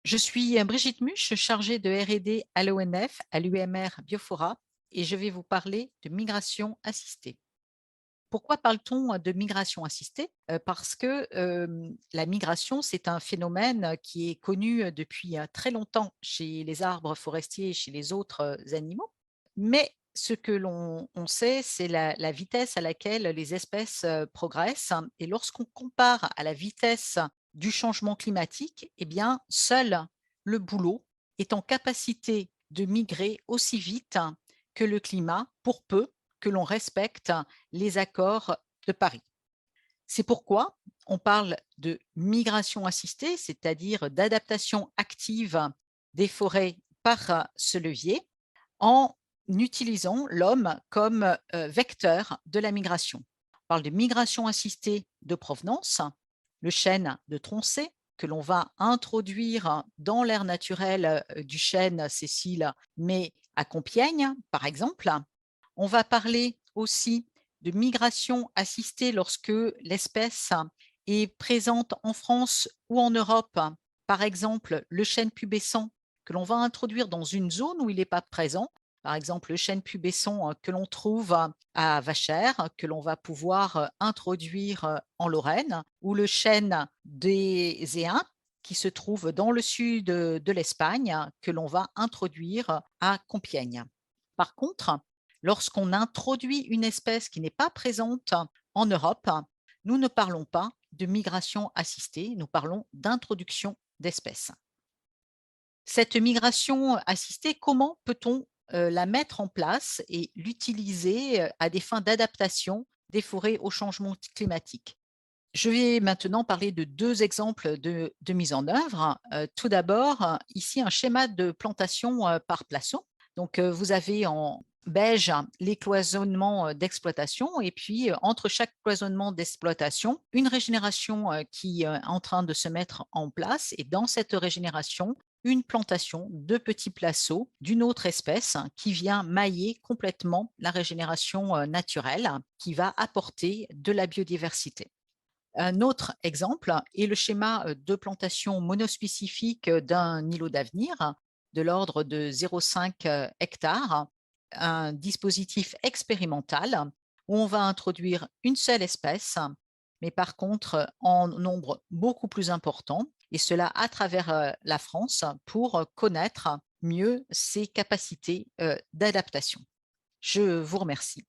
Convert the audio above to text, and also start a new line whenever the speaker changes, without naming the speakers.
Je suis Brigitte Muche, chargée de R&D à l'ONF, à l'UMR Biofora, et je vais vous parler de migration assistée. Pourquoi parle-t-on de migration assistée? Parce que la migration, c'est un phénomène qui est connu depuis très longtemps chez les arbres forestiers et chez les autres animaux. Mais ce que l'on sait, c'est la vitesse à laquelle les espèces progressent. Et lorsqu'on compare à la vitesse du changement climatique, eh bien, seul le bouleau est en capacité de migrer aussi vite que le climat, pour peu que l'on respecte les accords de Paris. C'est pourquoi on parle de migration assistée, c'est-à-dire d'adaptation active des forêts par ce levier, en utilisant l'homme comme vecteur de la migration. On parle de migration assistée de provenance, le chêne de Tronchet, que l'on va introduire dans l'aire naturelle du chêne Cécile, mais à Compiègne, par exemple. On va parler aussi de migration assistée lorsque l'espèce est présente en France ou en Europe. Par exemple, le chêne pubescent que l'on va introduire dans une zone où il n'est pas présent. Par exemple, le chêne pubescent que l'on trouve à Vachères, que l'on va pouvoir introduire en Lorraine, ou le chêne des Éins, qui se trouve dans le sud de l'Espagne, que l'on va introduire à Compiègne. Par contre, lorsqu'on introduit une espèce qui n'est pas présente en Europe, nous ne parlons pas de migration assistée, nous parlons d'introduction d'espèces. Cette migration assistée, comment peut-on la mettre en place et l'utiliser à des fins d'adaptation des forêts au changement climatique? Je vais maintenant parler de deux exemples de mise en œuvre. Tout d'abord, ici, un schéma de plantation par placeau. Donc, vous avez en beige les cloisonnements d'exploitation et puis entre chaque cloisonnement d'exploitation, une régénération qui est en train de se mettre en place et dans cette régénération, une plantation de petits placeaux d'une autre espèce qui vient mailler complètement la régénération naturelle qui va apporter de la biodiversité. Un autre exemple est le schéma de plantation monospécifique d'un îlot d'avenir de l'ordre de 0,5 hectares, un dispositif expérimental où on va introduire une seule espèce, mais par contre en nombre beaucoup plus important, et cela à travers la France pour connaître mieux ses capacités d'adaptation. Je vous remercie.